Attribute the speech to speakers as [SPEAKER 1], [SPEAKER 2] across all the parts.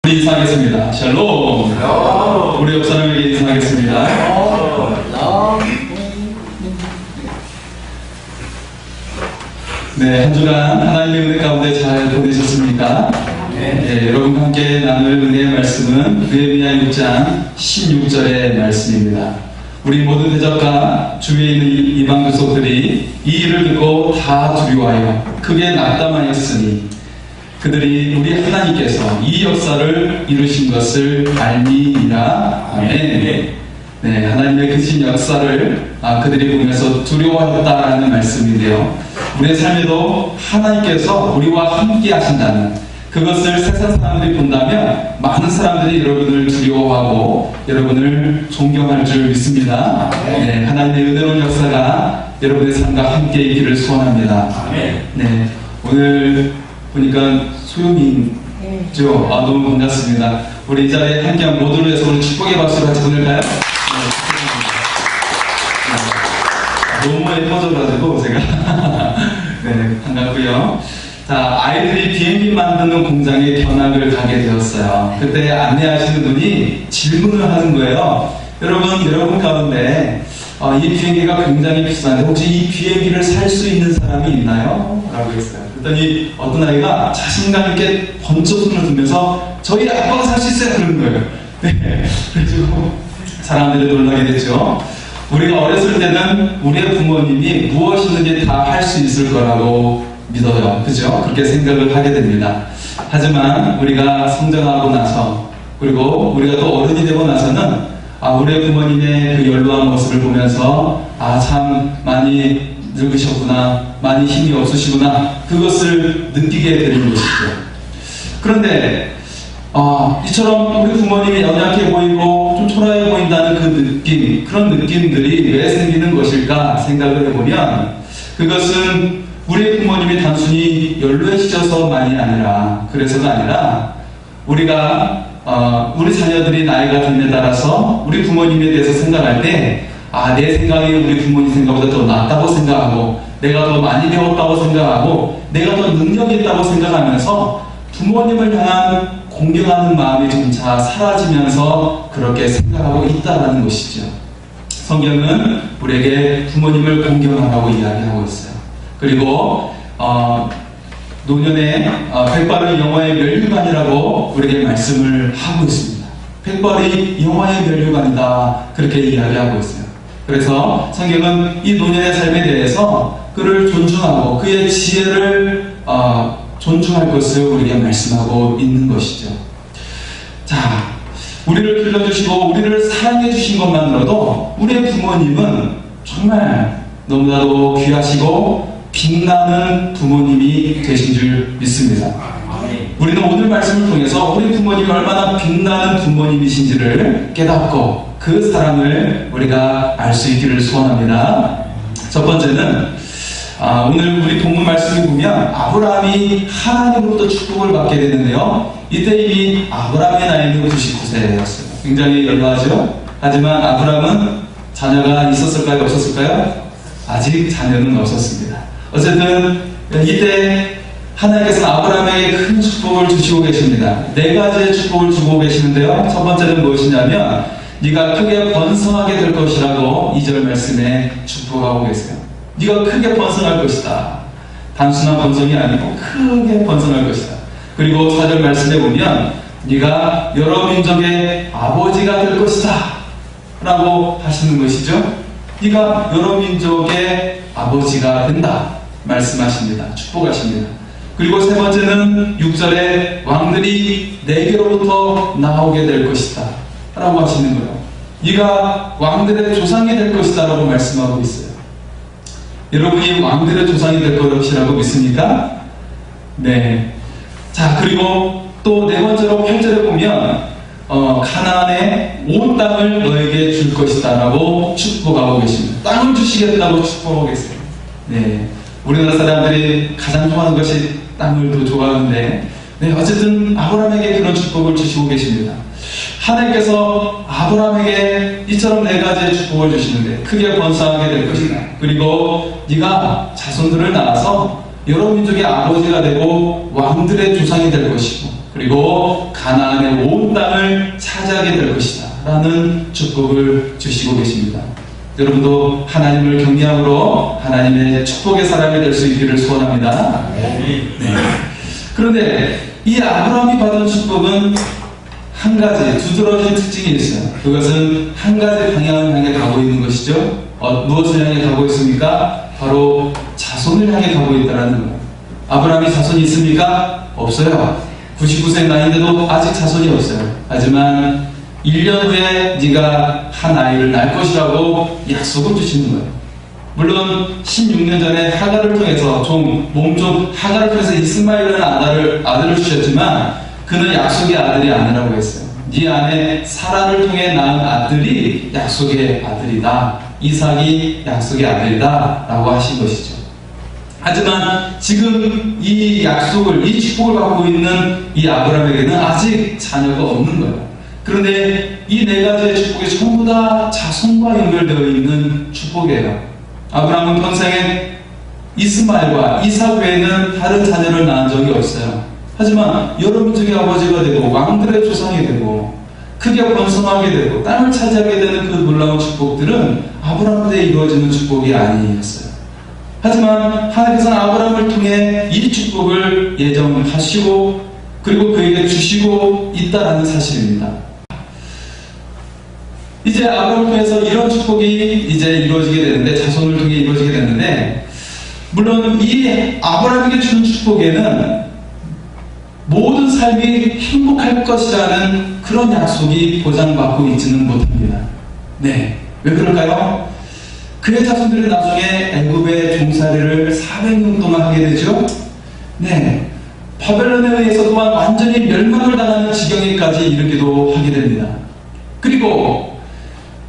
[SPEAKER 1] 우리 인사하겠습니다. 샬롬. 우리 옆 사람에게 인사하겠습니다. 네, 한 주간 하나님의 은혜 가운데 잘 보내셨습니까? 네, 여러분과 함께 나눌 은혜의 말씀은 느헤미야 6장 16절의 말씀입니다. 우리 모든 대적과 주위에 있는 이방 교속들이 이 일을 듣고 다 두려워하여 크게 낙담하였으니 그들이 우리 하나님께서 이 역사를 이루신 것을 알미니라. 아멘. 네, 하나님의 크신 역사를 그들이 보면서 두려워했다라는 말씀인데요. 우리의 삶에도 하나님께서 우리와 함께 하신다는 그것을 세상 사람들이 본다면 많은 사람들이 여러분을 두려워하고 여러분을 존경할 줄 믿습니다. 네, 하나님의 은혜로운 역사가 여러분의 삶과 함께 있기를 소원합니다. 네, 오늘 보니까 소영이죠. 너무 반갑습니다. 우리 이 자리에 함께한 모두를 위해서 오늘 축복의 박수를 같이 보낼까요? 네, 너무 예뻐져가지고 제가 네, 반갑고요. 자, 아이들이 비행기 만드는 공장에 견학을 가게 되었어요. 그때 안내하시는 분이 질문을 하는 거예요. 여러분 가운데 이 비행기가 굉장히 비싼데 혹시 이 비행기를 살 수 있는 사람이 있나요? 라고 했어요. 그랬더니 어떤 아이가 자신감 있게 번쩍 손을 들면서 저희 아빠가 살 수 있어요! 그러는 거예요. 네. 그래가지고 사람들이 놀라게 됐죠. 우리가 어렸을 때는 우리의 부모님이 무엇이든지 다 할 수 있을 거라고 믿어요. 그죠? 그렇게 생각을 하게 됩니다. 하지만 우리가 성장하고 나서 그리고 우리가 또 어른이 되고 나서는 우리의 부모님의 그 연로한 모습을 보면서 참 많이 늙으셨구나, 많이 힘이 없으시구나, 그것을 느끼게 되는 것이죠. 그런데 이처럼 우리 부모님이 연약해 보이고 좀 초라해 보인다는 그 느낌, 그런 느낌들이 왜 생기는 것일까 생각을 해보면 그것은 우리 부모님이 단순히 연로해지셔서만이 아니라 그래서가 아니라 우리가 우리 자녀들이 나이가 듦에 따라서 우리 부모님에 대해서 생각할 때 내 생각이 우리 부모님 생각보다 더 낫다고 생각하고 내가 더 많이 배웠다고 생각하고 내가 더 능력이 있다고 생각하면서 부모님을 향한 공경하는 마음이 점차 사라지면서 그렇게 생각하고 있다는 것이죠. 성경은 우리에게 부모님을 공경하라고 이야기하고 있어요. 그리고 노년에 백발은 영화의 면류관이라고 우리에게 말씀을 하고 있습니다. 백발이 영화의 면류관이다, 그렇게 이야기하고 있어요. 그래서 성경은 이 노년의 삶에 대해서 그를 존중하고 그의 지혜를 존중할 것을 우리에게 말씀하고 있는 것이죠. 자, 우리를 길러주시고 우리를 사랑해 주신 것만으로도 우리의 부모님은 정말 너무나도 귀하시고 빛나는 부모님이 되신 줄 믿습니다. 우리는 오늘 말씀을 통해서 우리 부모님이 얼마나 빛나는 부모님이신지를 깨닫고 그 사랑을 우리가 알 수 있기를 소원합니다. 첫 번째는 오늘 우리 본문 말씀을 보면 아브라함이 하나님으로부터 축복을 받게 되는데요. 이때 이미 아브라함의 나이는 99세였어요. 굉장히 연로하죠. 하지만 아브라함은 자녀가 있었을까요? 없었을까요? 아직 자녀는 없었습니다. 어쨌든 이때 하나님께서는 아브라함에게 큰 축복을 주시고 계십니다. 네 가지의 축복을 주고 계시는데요. 첫 번째는 무엇이냐면 네가 크게 번성하게 될 것이라고 2절 말씀에 축복하고 계세요. 네가 크게 번성할 것이다. 단순한 번성이 아니고 크게 번성할 것이다. 그리고 4절 말씀에 보면 네가 여러 민족의 아버지가 될 것이다 라고 하시는 것이죠. 네가 여러 민족의 아버지가 된다 말씀하십니다. 축복하십니다. 그리고 세 번째는 6절에 왕들이 내게로부터 나오게 될 것이다 라고 하시는 거예요. 네가 왕들의 조상이 될 것이다 라고 말씀하고 있어요. 여러분이 왕들의 조상이 될 것이라고 믿습니까? 네. 자, 그리고 또 네 번째로 8절에 보면 가나안의 온 땅을 너에게 줄 것이다 라고 축복하고 계십니다. 땅을 주시겠다고 축복하고 계세요. 네. 우리나라 사람들이 가장 좋아하는 것이 땅을 더 좋아하는데 어쨌든 아브라함에게 그런 축복을 주시고 계십니다. 하나님께서 아브라함에게 이처럼 네 가지의 축복을 주시는데 크게 번성하게 될 것이다. 그리고 네가 자손들을 낳아서 여러 민족의 아버지가 되고 왕들의 조상이 될 것이고 그리고 가나안의 온 땅을 차지하게 될 것이다 라는 축복을 주시고 계십니다. 여러분도 하나님을 경외함으로 하나님의 축복의 사람이 될 수 있기를 소원합니다. 네. 그런데 이 아브라함이 받은 축복은 한 가지 두드러진 특징이 있어요. 그것은 한 가지 방향을 향해 가고 있는 것이죠. 무엇을 향해 가고 있습니까? 바로 자손을 향해 가고 있다는 거예요. 아브라함이 자손이 있습니까? 없어요. 99세 나이인데도 아직 자손이 없어요. 하지만 1년 후에 네가 한 아이를 낳을 것이라고 약속을 주시는 거예요. 물론 16년 전에 하갈을 통해서 몸좀 하갈을 통해서 이스마엘이라는 아들을 주셨지만 그는 약속의 아들이 아니라고 했어요. 네 안에 사라를 통해 낳은 아들이 약속의 아들이다. 이삭이 약속의 아들이다 라고 하신 것이죠. 하지만 지금 이 약속을, 이 축복을 받고 있는 이 아브라함에게는 아직 자녀가 없는 거예요. 그런데 이 네 가지의 축복이 전부 다 자손과 연결되어 있는 축복이에요. 아브라함은 평생에 이스마엘과 이삭 외에는 다른 자녀를 낳은 적이 없어요. 하지만 여러 민족의 아버지가 되고 왕들의 조상이 되고 크게 번성하게 되고 땅을 차지하게 되는 그 놀라운 축복들은 아브라함 때 이루어지는 축복이 아니었어요. 하지만 하나님께서는 아브라함을 통해 이 축복을 예정하시고 그리고 그에게 주시고 있다라는 사실입니다. 이제 아브라함을 통해서 이런 축복이 이제 이루어지게 되는데, 자손을 통해 이루어지게 되는데, 물론 이 아브라함에게 주는 축복에는 모든 삶이 행복할 것이라는 그런 약속이 보장받고 있지는 못합니다. 네, 왜 그럴까요? 그의 자손들은 나중에 애굽의 종살이를 400년 동안 하게 되죠. 네, 바벨론에 의해서 또한 완전히 멸망을 당하는 지경에까지 이르기도 하게 됩니다. 그리고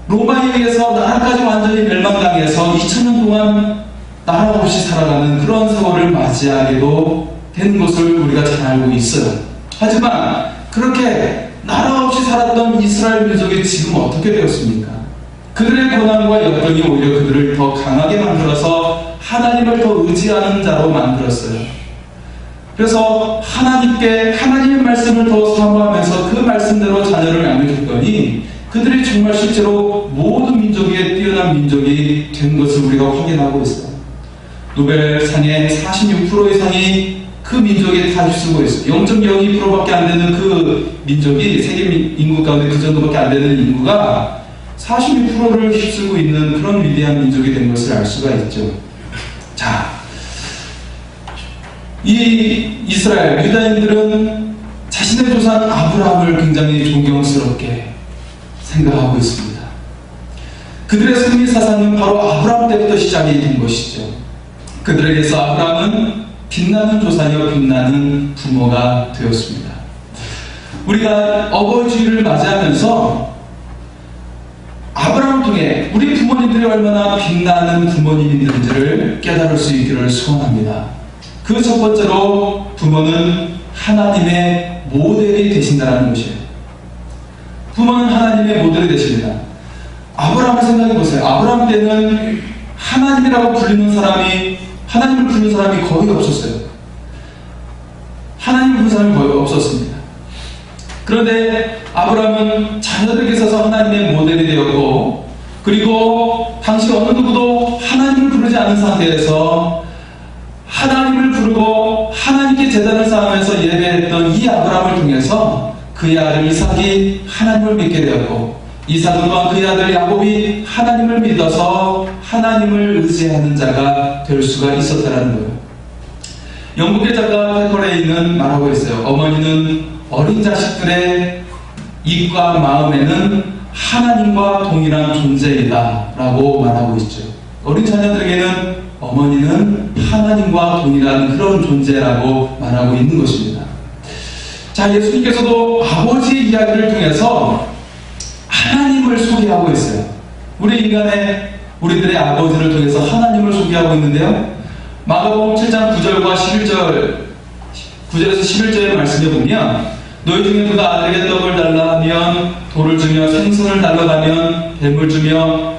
[SPEAKER 1] 로마에 의해서 나라까지 완전히 멸망당해서 2000년 동안 나라 없이 살아가는 그런 세월을 맞이하게도 되는 것을 우리가 잘 알고 있어요. 하지만 그렇게 나라 없이 살았던 이스라엘 민족이 지금 어떻게 되었습니까? 그들의 고난과 역경이 오히려 그들을 더 강하게 만들어서 하나님을 더 의지하는 자로 만들었어요. 그래서 하나님의 말씀을 더 사모하면서 그 말씀대로 자녀를 양육했더니 그들이 정말 실제로 모든 민족의 뛰어난 민족이 된 것을 우리가 확인하고 있어요. 노벨상의 46% 이상이 그 민족에 다 휩쓸고 있어요. 0.02%밖에 안 되는 그 민족이 세계 인구 가운데 그 정도밖에 안 되는 인구가 46%를 휩쓸고 있는 그런 위대한 민족이 된 것을 알 수가 있죠. 자, 이 이스라엘 유다인들은 자신의 조상 아브라함을 굉장히 존경스럽게 생각하고 있습니다. 그들의 승리 사상은 바로 아브라함 때부터 시작이 된 것이죠. 그들에게서 아브라함은 빛나는 조상이요 빛나는 부모가 되었습니다. 우리가 어버이주일을 맞이하면서 아브라함을 통해 우리 부모님들이 얼마나 빛나는 부모님인지를 깨달을 수 있기를 소원합니다. 그 첫 번째로 부모는 하나님의 모델이 되신다는 것이에요. 부모는 하나님의 모델이 되십니다. 아브라함을 생각해 보세요. 아브라함 때는 하나님이라고 불리는 사람이, 하나님을 부르는 사람이 거의 없었어요. 하나님을 부르는 사람이 거의 없었습니다. 그런데 아브라함은 자녀들에게 있어서 하나님의 모델이 되었고, 그리고 당시 어느 누구도 하나님을 부르지 않은 상태에서 하나님을 부르고 하나님께 제단을 쌓으면서 예배했던 이 아브라함을 통해서 그의 아들 이삭이 하나님을 믿게 되었고, 이삭은 또한 그의 아들 야곱이 하나님을 믿어서 하나님을 의지하는 자가 될 수가 있었다는 거예요. 영국의 작가 페커레이는 말하고 있어요. 어머니는 어린 자식들의 입과 마음에는 하나님과 동일한 존재이다 라고 말하고 있죠. 어린 자녀들에게는 어머니는 하나님과 동일한 그런 존재라고 말하고 있는 것입니다. 자, 예수님께서도 아버지의 이야기를 통해서 하나님을 소개하고 있어요. 우리들의 아버지를 통해서 하나님을 소개하고 있는데요. 마가복음 7장 9절과 11절, 9절에서 11절의 말씀에 보면 너희 중에 누가 아들에게 떡을 달라 하면 돌을 주며 생선을 달라 하면 뱀을 주며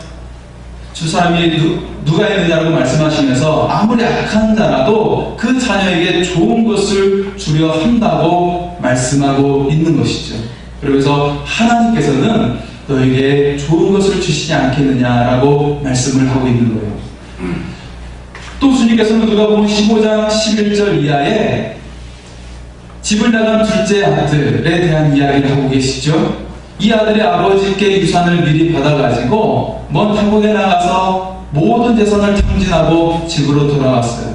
[SPEAKER 1] 주 사람이 누가 있느냐고 말씀하시면서 아무리 악한 자라도 그 자녀에게 좋은 것을 주려 한다고 말씀하고 있는 것이죠. 그러면서 하나님께서는 너에게 좋은 것을 주시지 않겠느냐라고 말씀을 하고 있는 거예요. 또 주님께서는 누가복음 15장 11절 이하에 집을 나간 둘째 아들에 대한 이야기를 하고 계시죠. 이 아들이 아버지께 유산을 미리 받아가지고 먼 타국에 나가서 모든 재산을 탕진하고 집으로 돌아왔어요.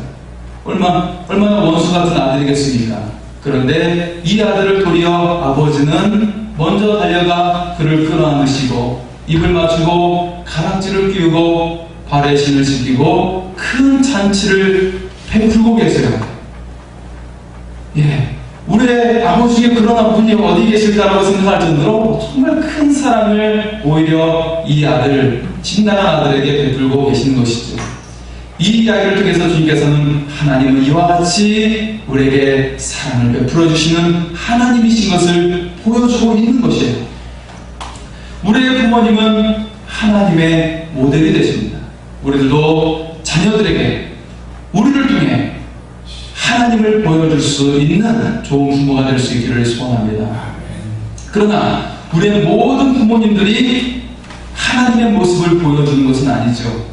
[SPEAKER 1] 얼마나 원수 같은 아들이겠습니까? 그런데 이 아들을 도리어 아버지는 먼저 달려가 그를 끌어안으시고 입을 맞추고 가락지를 끼우고 발에 신을 지키고 큰 잔치를 베풀고 계세요. 예. 우리의 아버지 중에 그런 분이 어디 계실까라고 생각할 정도로 정말 큰 사랑을 오히려 이 아들, 집나간 아들에게 베풀고 계시는 것이죠. 이 이야기를 통해서 주님께서는 하나님은 이와 같이 우리에게 사랑을 베풀어 주시는 하나님이신 것을 보여주고 있는 것이에요. 우리의 부모님은 하나님의 모델이 되십니다. 우리들도 자녀들에게 우리를 통해 하나님을 보여줄 수 있는 좋은 부모가 될 수 있기를 소원합니다. 그러나 우리의 모든 부모님들이 하나님의 모습을 보여주는 것은 아니죠.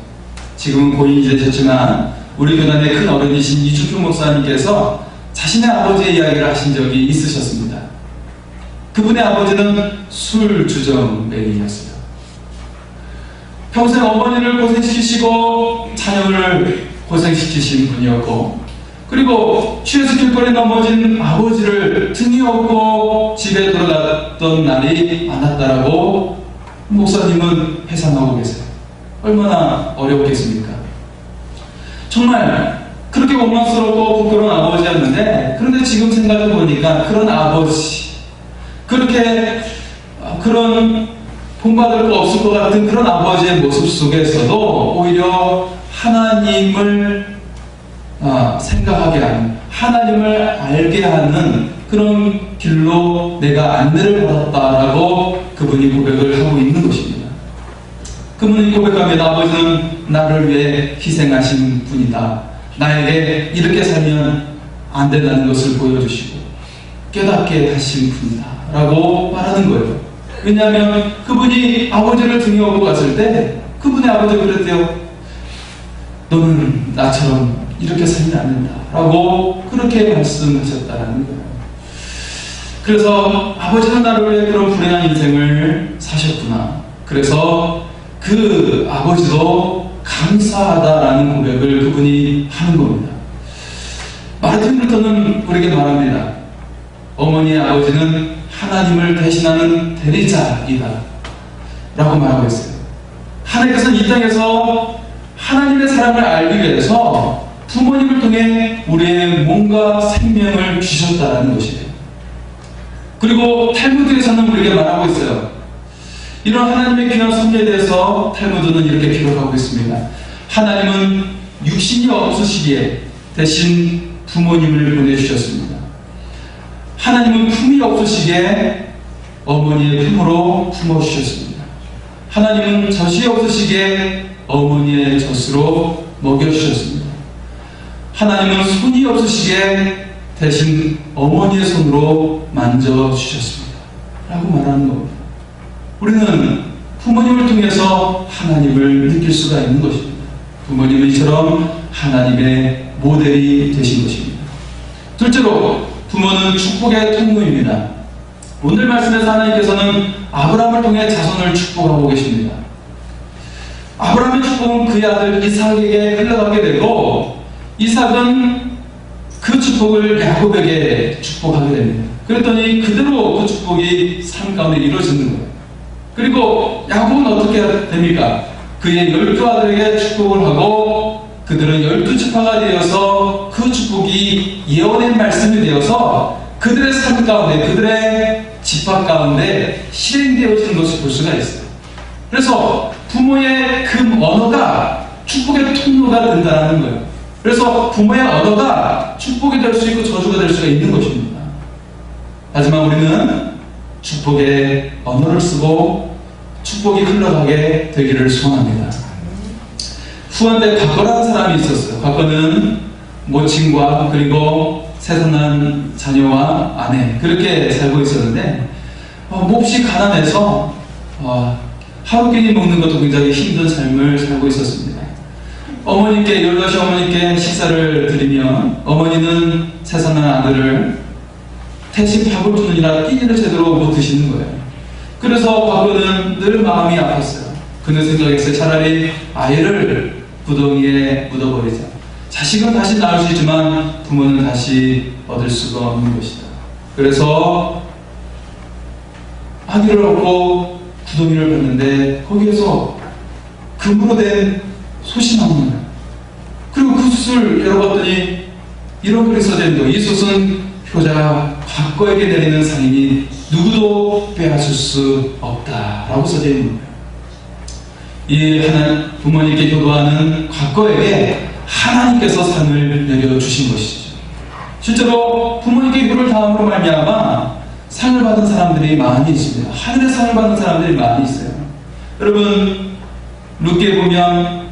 [SPEAKER 1] 지금은 고인이 되셨지만 우리 교단의 큰 어른이신 이주표 목사님께서 자신의 아버지의 이야기를 하신 적이 있으셨습니다. 그분의 아버지는 술주정뱅이였어요. 평생 어머니를 고생시키시고 자녀를 고생시키신 분이었고, 그리고 취해서 길거리에 넘어진 아버지를 등이 업고 집에 돌아갔던 날이 많았다라고 목사님은 회상하고 계세요. 얼마나 어렵겠습니까? 정말 그렇게 원망스럽고 부끄러운 아버지였는데, 그런데 지금 생각해보니까 그런 아버지, 그렇게 그런 본받을 거 없을 것 같은 그런 아버지의 모습 속에서도 오히려 하나님을 생각하게 하는, 하나님을 알게 하는 그런 길로 내가 안내를 받았다라고 그분이 고백을 하고 있는 것입니다. 그분이 고백합니다. 아버지는 나를 위해 희생하신 분이다. 나에게 이렇게 살면 안 된다는 것을 보여주시고 깨닫게 하신 분이다 라고 말하는 거예요. 왜냐하면 그분이 아버지를 등에 업고 갔을 때 그분의 아버지가 그랬대요. 너는 나처럼 이렇게 살면 안 된다 라고 그렇게 말씀하셨다는 거예요. 그래서 아버지는 나를 위해 그런 불행한 인생을 사셨구나. 그래서 그 아버지도 감사하다라는 고백을 그분이 하는 겁니다. 마르틴 루터는 우리에게 말합니다. 어머니의 아버지는 하나님을 대신하는 대리자이다 라고 말하고 있어요. 하나님께서는 이 땅에서 하나님의 사랑을 알기 위해서 부모님을 통해 우리의 몸과 생명을 주셨다는 것이에요. 그리고 탈무드에서는 우리에게 말하고 있어요. 이런 하나님의 귀한 섭리에 대해서 탈무드는 이렇게 기록하고 있습니다. 하나님은 육신이 없으시기에 대신 부모님을 보내주셨습니다. 하나님은 품이 없으시기에 어머니의 품으로 품어주셨습니다. 하나님은 젖이 없으시기에 어머니의 젖으로 먹여주셨습니다. 하나님은 손이 없으시기에 대신 어머니의 손으로 만져주셨습니다 라고 말하는 겁니다. 우리는 부모님을 통해서 하나님을 느낄 수가 있는 것입니다. 부모님은 이처럼 하나님의 모델이 되신 것입니다. 둘째로 부모는 축복의 통로입니다. 오늘 말씀에서 하나님께서는 아브라함을 통해 자손을 축복하고 계십니다. 아브라함의 축복은 그의 아들 이삭에게 흘러가게 되고, 이삭은 그 축복을 야곱에게 축복하게 됩니다. 그랬더니 그대로 그 축복이 삶 가운데 이루어지는 거예요. 그리고 야곱은 어떻게 됩니까? 그의 12아들에게 축복을 하고 그들은 12지파가 되어서 그 축복이 예언의 말씀이 되어서 그들의 삶 가운데, 그들의 지파 가운데 실행되어지는 것을 볼 수가 있어요. 그래서 부모의 그 언어가 축복의 통로가 된다는 거예요. 그래서 부모의 언어가 축복이 될 수 있고 저주가 될 수가 있는 것입니다. 하지만 우리는 축복의 언어를 쓰고 축복이 흘러가게 되기를 소원합니다. 후한 때 과거라는 사람이 있었어요. 과거는 모친과 그리고 세상난 자녀와 아내 그렇게 살고 있었는데 몹시 가난해서 하루 끼니 먹는 것도 굉장히 힘든 삶을 살고 있었습니다. 어머니께 연락이 어머니께 식사를 드리면 어머니는 세상난 아들을 대신 밥을 주느니라 끼니를 제대로 못 드시는 거예요. 그래서 과거는 늘 마음이 아팠어요. 그는 생각했어요. 차라리 아이를 구덩이에 묻어버리자. 자식은 다시 낳을 수 있지만 부모는 다시 얻을 수가 없는 것이다. 그래서 아기를 얻고 구덩이를 봤는데 거기에서 금으로 된 솥이 나오는 거예요. 그리고 그 솥을 열어봤더니 이런 글이 써져 있는 거예요. 이 솥은 효자가 과거에게 내리는 상이니 누구도 빼앗을 수 없다라고 써져 있는 거예요. 이 부모님께 효도하는 과거에게 하나님께서 상을 내려주신 것이죠. 실제로 부모님께 효를 다함으로 말미암아 상을 받은 사람들이 많이 있습니다. 하늘의 상을 받은 사람들이 많이 있어요. 여러분 룻기에 보면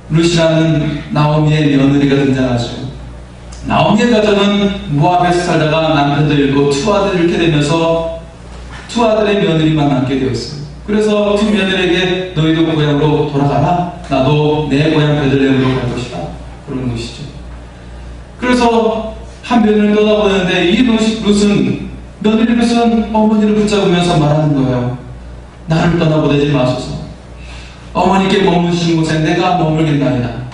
[SPEAKER 1] 룻이라는 나오미의 며느리가 등장하죠. 나오미의 가정은 모압에서 살다가 남편도 잃고 두 아들을 잃게 되면서 두 아들의 며느리만 남게 되었어요. 그래서 두 며느리에게 너희도 고향으로 돌아가라. 나도 내 고향 베들레헴으로 갈 것이다. 그런 것이죠. 그래서 한 며느리를 떠나보내는데 이 룻은 며느리 룻은 어머니를 붙잡으면서 말하는 거예요. 나를 떠나보내지 마소서. 어머니께 머무시는 곳에 내가 머물겠나이다.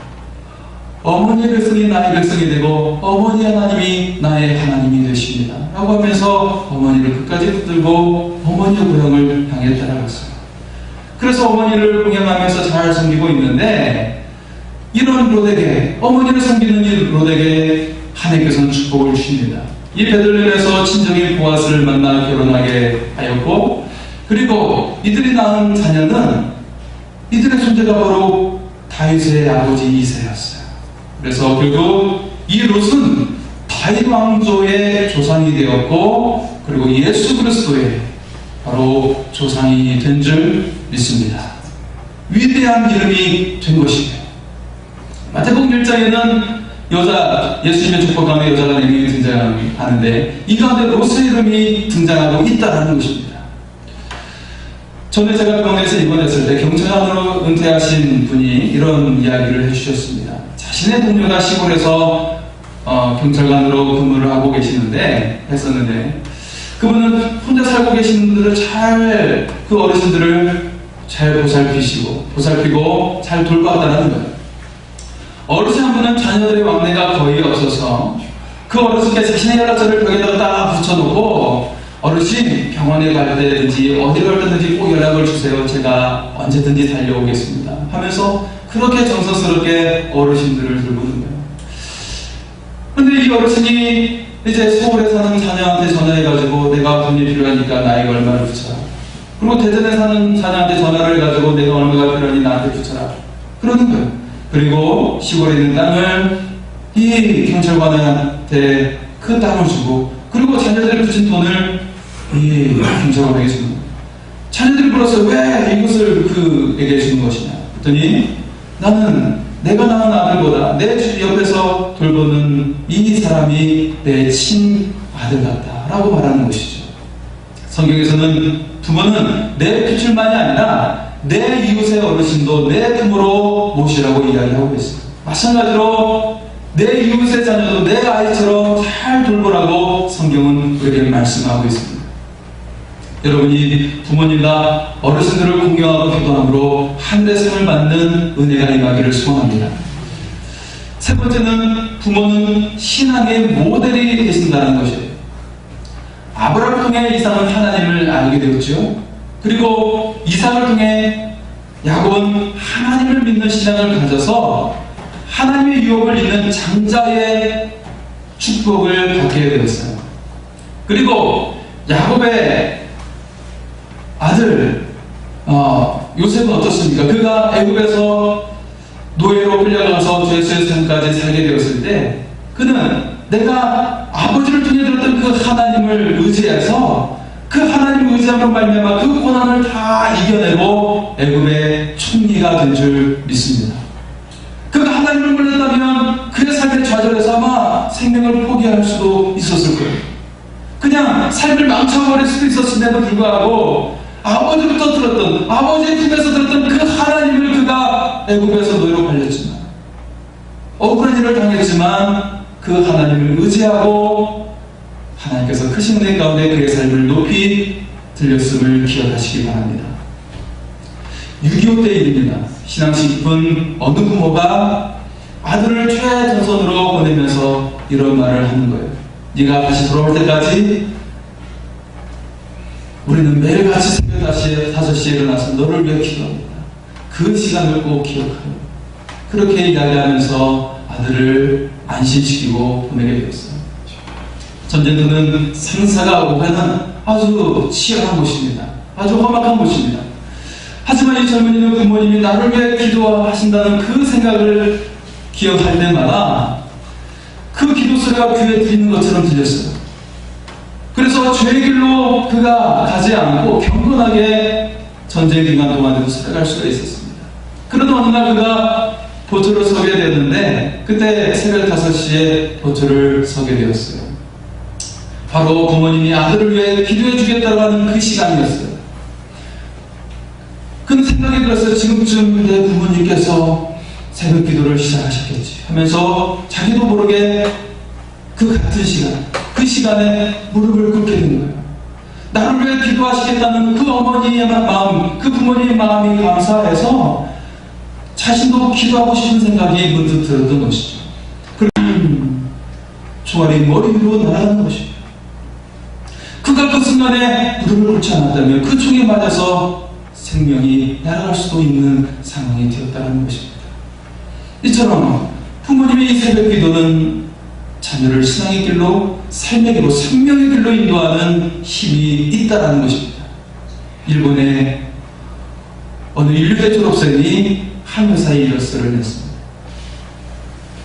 [SPEAKER 1] 어머니의 백성이 나의 백성이 되고 어머니 하나님이 나의 하나님이 되십니다. 라고 하면서 어머니를 끝까지 붙들고 어머니의 고향을 향해 따라갔어요. 그래서 어머니를 공양하면서 잘 섬기고 있는데 이런 롯에게 어머니를 섬기는 이 롯에게 하나님께서는 축복을 주십니다. 이 베들레헴에서 친정인 보아스를 만나 결혼하게 하였고 그리고 이들이 낳은 자녀는 이들의 존재가 바로 다윗의 아버지 이새였어요. 그래서 결국 이 롯은 다윗 왕조의 조상이 되었고 그리고 예수 그리스도의 바로 조상이 된 줄 믿습니다. 위대한 이름이 된 것입니다. 마태복음 1장에는 예수님의 축복함에 여자가 4명이 등장하는데 이 가운데 롯의 이름이 등장하고 있다는 것입니다. 전에 제가 병원에서 입원했을 때 경찰관으로 은퇴하신 분이 이런 이야기를 해주셨습니다. 자신의 동료가 시골에서 경찰관으로 근무를 하고 했었는데 그분은 혼자 살고 계신 분들을 그 어르신들을 잘 보살피고 잘 돌봤다는 거예요. 어르신 한 분은 자녀들의 왕래가 거의 없어서 그 어르신께 자신의 연락처를 벽에다가 딱 붙여놓고 어르신 병원에 갈 때든지 어디 갈 때든지 꼭 연락을 주세요. 제가 언제든지 달려오겠습니다. 하면서 그렇게 정성스럽게 어르신들을 돌보는 거예요. 근데 이 어르신이 이제 서울에 사는 자녀한테 전화해가지고 내가 돈이 필요하니까 나에게 얼마를 붙여라. 그리고 대전에 사는 자녀한테 전화를 해가지고 내가 얼마가 필요하니 나한테 붙여라. 그러는 거예요. 그리고 시골에 있는 땅을 이 경찰관한테 그 땅을 주고 그리고 자녀들이 붙인 돈을 이 경찰관에게 주는 거예요. 자녀들이 물었어요. 왜 이것을 그에게 주는 것이냐. 그랬더니 나는 내가 낳은 아들보다 내 옆에서 돌보는 이 사람이 내 친아들 같다 라고 말하는 것이죠. 성경에서는 부모는 내 피줄만이 아니라 내 이웃의 어르신도 내 품으로 모시라고 이야기하고 있습니다. 마찬가지로 내 이웃의 자녀도 내 아이처럼 잘 돌보라고 성경은 우리에게 말씀하고 있습니다. 여러분이 부모님과 어르신들을 공경하고 기도함으로 하늘의 상을 받는 은혜가 임하기를 소원합니다. 세 번째는 부모는 신앙의 모델이 되신다는 것이에요. 아브라함을 통해 이삭은 하나님을 알게 되었죠. 그리고 이삭을 통해 야곱은 하나님을 믿는 신앙을 가져서 하나님의 유업을 잇는 장자의 축복을 받게 되었어요. 그리고 야곱의 아들 요셉은 어떻습니까? 그가 애굽에서 노예로 끌려가서 죄수의 삶까지 살게 되었을 때 그는 내가 아버지를 통해 들었던 그 하나님을 의지해서 그 하나님을 의지함으로 말미암아 그 고난을 다 이겨내고 애굽의 총리가 된 줄 믿습니다. 할 수도 있었을 거예요. 그냥 삶을 망쳐버릴 수도 있었음에도 불구하고 아버지부터 들었던, 아버지의 품에서 들었던 그 하나님을 그가 애굽에서 노예로 팔렸지만, 억울한 일을 당했지만 그 하나님을 의지하고 하나님께서 크신 은혜 가운데 그의 삶을 높이 들렸음을 기억하시기 바랍니다. 6.25 때 일입니다. 신앙식 깊은 어느 부모가 아들을 최전선으로 보내면서 이런 말을 하는 거예요. 네가 다시 돌아올 때까지 우리는 매일같이 새벽 5시에 일어나서 너를 위해 기도합니다. 그 시간을 꼭 기억하여 그렇게 이야기하면서 아들을 안심시키고 보내게 되었어요. 전쟁터는 상사가 오가는 아주 치열한 곳입니다. 아주 험악한 곳입니다. 하지만 이 젊은이는 부모님이 나를 위해 기도하신다는 그 생각을 기억할 때마다 그 기도 소리가 귀에 들리는 것처럼 들렸어요. 그래서 죄의 길로 그가 가지 않고 경건하게 전쟁 기간 동안에도 살아갈 수가 있었습니다. 그러던 어느 날 그가 보초를 서게 되었는데 그때 새벽 5시에 보초를 서게 되었어요. 바로 부모님이 아들을 위해 기도해 주겠다고 하는 그 시간이었어요. 그는 생각이 들었어요. 지금쯤 내 부모님께서 새벽 기도를 시작하셨겠지 하면서 자기도 모르게 그 같은 시간, 그 시간에 무릎을 꿇게 된 거예요. 나를 위해 기도하시겠다는 그 어머니의 마음, 그 부모님의 마음이 감사해서 자신도 기도하고 싶은 생각이 문득 들었던 것이죠. 그럼 총알이 머리 위로 날아가는 것입니다. 그가 그 순간에 무릎을 꿇지 않았다면 그 총에 맞아서 생명이 날아갈 수도 있는 상황이 되었다는 것입니다. 이처럼 부모님의 이 새벽 기도는 자녀를 신앙의 길로, 삶의 길로, 생명의 길로 인도하는 힘이 있다는 것입니다. 일본의 어느 인류대 졸업생이 한 회사에 이력서를 냈습니다.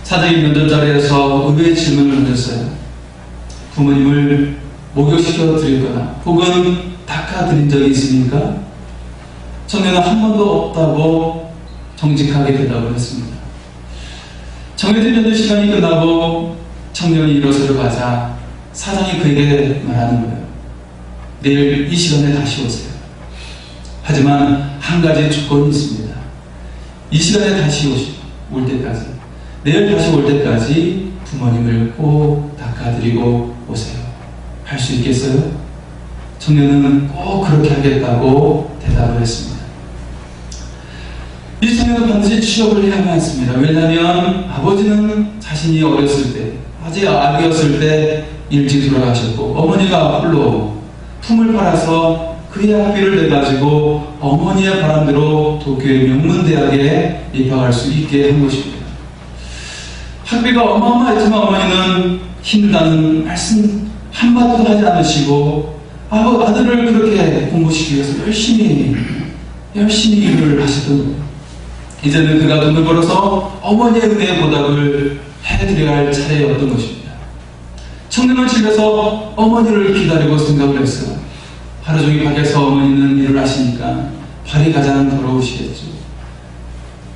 [SPEAKER 1] 사장님 면접 자리에서 의외의 질문을 던졌어요. 부모님을 목욕시켜 드리거나 혹은 닦아 드린 적이 있습니까? 청년은 한 번도 없다고 정직하게 대답을 했습니다. 정해진 면접 시간이 끝나고 청년이 일어서려 가자 사장이 그에게 말하는 거예요. 내일 이 시간에 다시 오세요. 하지만 한 가지 조건이 있습니다. 이 시간에 다시 올 때까지, 내일 다시 올 때까지 부모님을 꼭 닦아드리고 오세요. 할 수 있겠어요? 청년은 꼭 그렇게 하겠다고 대답을 했습니다. 이 청년은 반드시 취업을 해야만 했습니다. 왜냐하면 아버지는 자신이 어렸을 때, 아직 아기였을 때 일찍 돌아가셨고 어머니가 홀로 품을 팔아서 그의 학비를 내가지고 어머니의 바람대로 도쿄의 명문대학에 입학할 수 있게 한 것입니다. 학비가 어마어마했지만 어머니는 힘들다는 말씀 한마디도 하지 않으시고 아들을 그렇게 공부시키기 위해서 열심히 일을 하셨던 거예요. 이제는 그가 돈을 벌어서 어머니의 은혜의 보답을 해드려야 할 차례였던 것입니다. 청년은 집에서 어머니를 기다리고 생각을 했어요. 하루 종일 밖에서 어머니는 일을 하시니까 발이 가장 더러우시겠죠.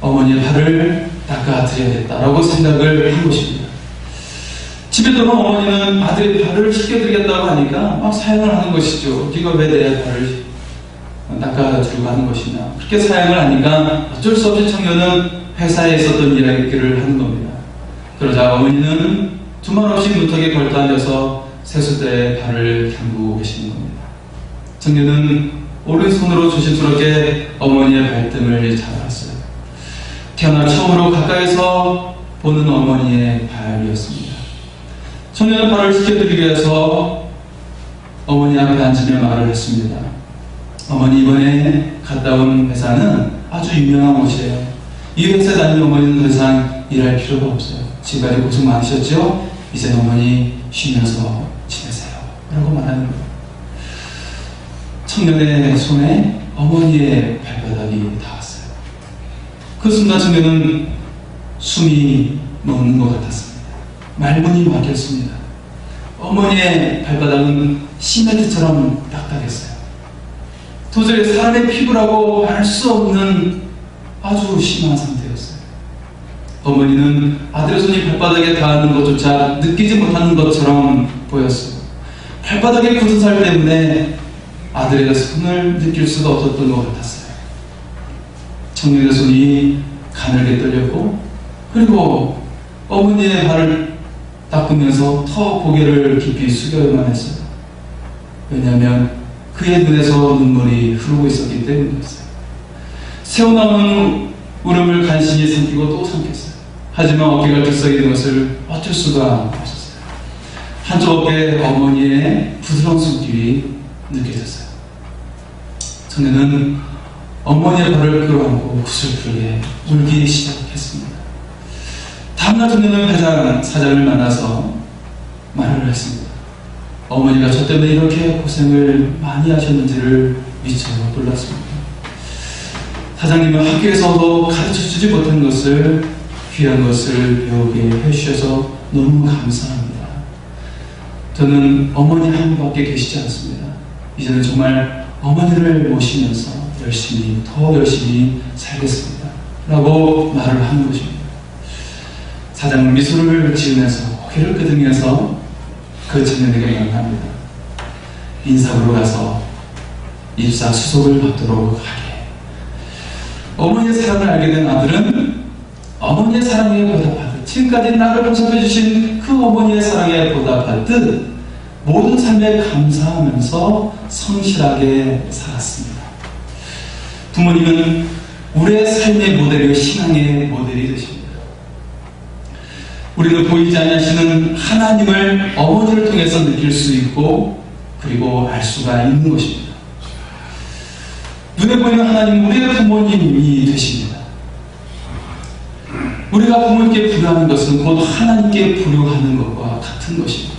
[SPEAKER 1] 어머니의 발을 닦아드려야겠다라고 생각을 한 것입니다. 집에 들어온 어머니는 아들의 발을 씻겨드리겠다고 하니까 막 사양을 하는 것이죠. 네가 왜 내 발을 닦아주려고 하는 것이냐. 그렇게 사양을 하니까 어쩔 수 없이 청년은 회사에 있었던 이야기를 하는 겁니다. 그러자 어머니는 두말 없이 문턱에 걸터 앉아서 세수대에 발을 담그고 계시는 겁니다. 청년은 오른손으로 조심스럽게 어머니의 발등을 잡았어요. 태어나 처음으로 가까이서 보는 어머니의 발이었습니다. 청년은 발을 씻겨드리기 위해서 어머니 앞에 앉으며 말을 했습니다. 어머니, 이번에 갔다 온 회사는 아주 유명한 곳이에요. 이 회사에 다니는 어머니는 더 이상 일할 필요가 없어요. 지금까지 고생 많으셨죠? 이제 어머니 쉬면서 지내세요. 라고 말하는 거예요. 청년의 손에 어머니의 발바닥이 닿았어요. 그 순간 청년은 숨이 멎는 것 같았습니다. 말문이 막혔습니다. 어머니의 발바닥은 시멘트처럼 딱딱했어요. 도저히 사람의 피부라고 할 수 없는 아주 심한 상태였어요. 어머니는 아들의 손이 발바닥에 닿는 것조차 느끼지 못하는 것처럼 보였어요. 발바닥에 굳은 살 때문에 아들의 손을 느낄 수가 없었던 것 같았어요. 청년의 손이 가늘게 떨렸고, 그리고 어머니의 발을 닦으면서 더 고개를 깊이 숙여야만 했어요. 왜냐하면 그의 눈에서 눈물이 흐르고 있었기 때문이었어요. 새어나오는 울음을 간신히 삼키고 또 삼켰어요. 하지만 어깨가 들썩이는 것을 어쩔 수가 없었어요. 한쪽 어깨에 어머니의 부드러운 손길이 느껴졌어요. 청년은 어머니의 발을 끌어안고 구슬프게 울기 시작했습니다. 다음날 청년은 회장 사장을 만나서 말을 했습니다. 어머니가 저 때문에 이렇게 고생을 많이 하셨는지를 미처 몰랐습니다. 사장님은 학교에서도 가르쳐주지 못한 것을, 귀한 것을 배우게 해주셔서 너무 감사합니다. 저는 어머니 한 분밖에 계시지 않습니다. 이제는 정말 어머니를 모시면서 더 열심히 살겠습니다 라고 말을 하는 것입니다. 사장은 미소를 지으면서 고개를 끄덕이면서 그 청년에게 말합니다. 인사부로 가서 입사 수속을 받도록 하게. 어머니의 사랑을 알게 된 아들은 어머니의 사랑에 보답하듯, 지금까지 나를 보살펴 주신 그 어머니의 사랑에 보답하듯 모든 삶에 감사하면서 성실하게 살았습니다. 부모님은 우리의 삶의 모델이요 신앙의 모델이 되십니다. 우리는 보이지 않으시는 하나님을 어머니를 통해서 느낄 수 있고, 그리고 알 수가 있는 것입니다. 눈에 보이는 하나님은 우리의 부모님이 되십니다. 우리가 부모님께 불효하는 것은 곧 하나님께 불효하는 것과 같은 것입니다.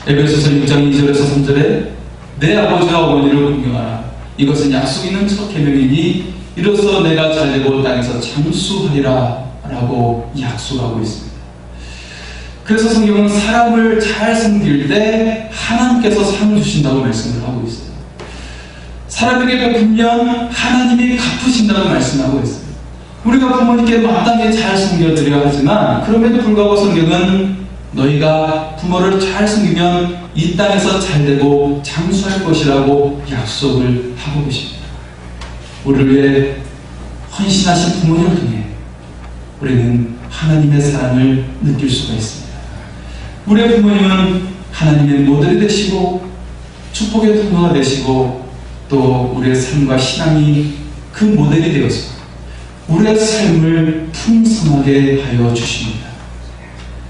[SPEAKER 1] 에베소서 6장 2절에서 3절에 내 아버지와 어머니를 공경하라. 이것은 약속 있는 첫 계명이니 이로써 내가 잘되고 땅에서 장수하리라 라고 약속하고 있습니다. 그래서 성경은 사람을 잘 섬길 때 하나님께서 상을 주신다고 말씀을 하고 있어요. 사람에게 베풀면 하나님이 갚으신다고 말씀하고 있어요. 우리가 부모님께 마땅히 잘 섬겨드려야 하지만, 그럼에도 불구하고 성경은 너희가 부모를 잘 섬기면 이 땅에서 잘되고 장수할 것이라고 약속을 하고 계십니다. 우리를 위해 헌신하신 부모님을 통해 우리는 하나님의 사랑을 느낄 수가 있습니다. 우리의 부모님은 하나님의 모델이 되시고 축복의 통로가 되시고, 또 우리의 삶과 신앙이 그 모델이 되어서 우리의 삶을 풍성하게 하여 주십니다.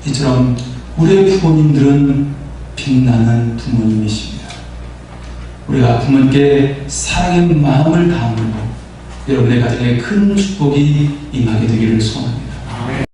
[SPEAKER 1] 이처럼 우리의 부모님들은 빛나는 부모님이십니다. 우리가 부모님께 사랑의 마음을 다함으로 여러분의 가정에 큰 축복이 임하게 되기를 소원합니다.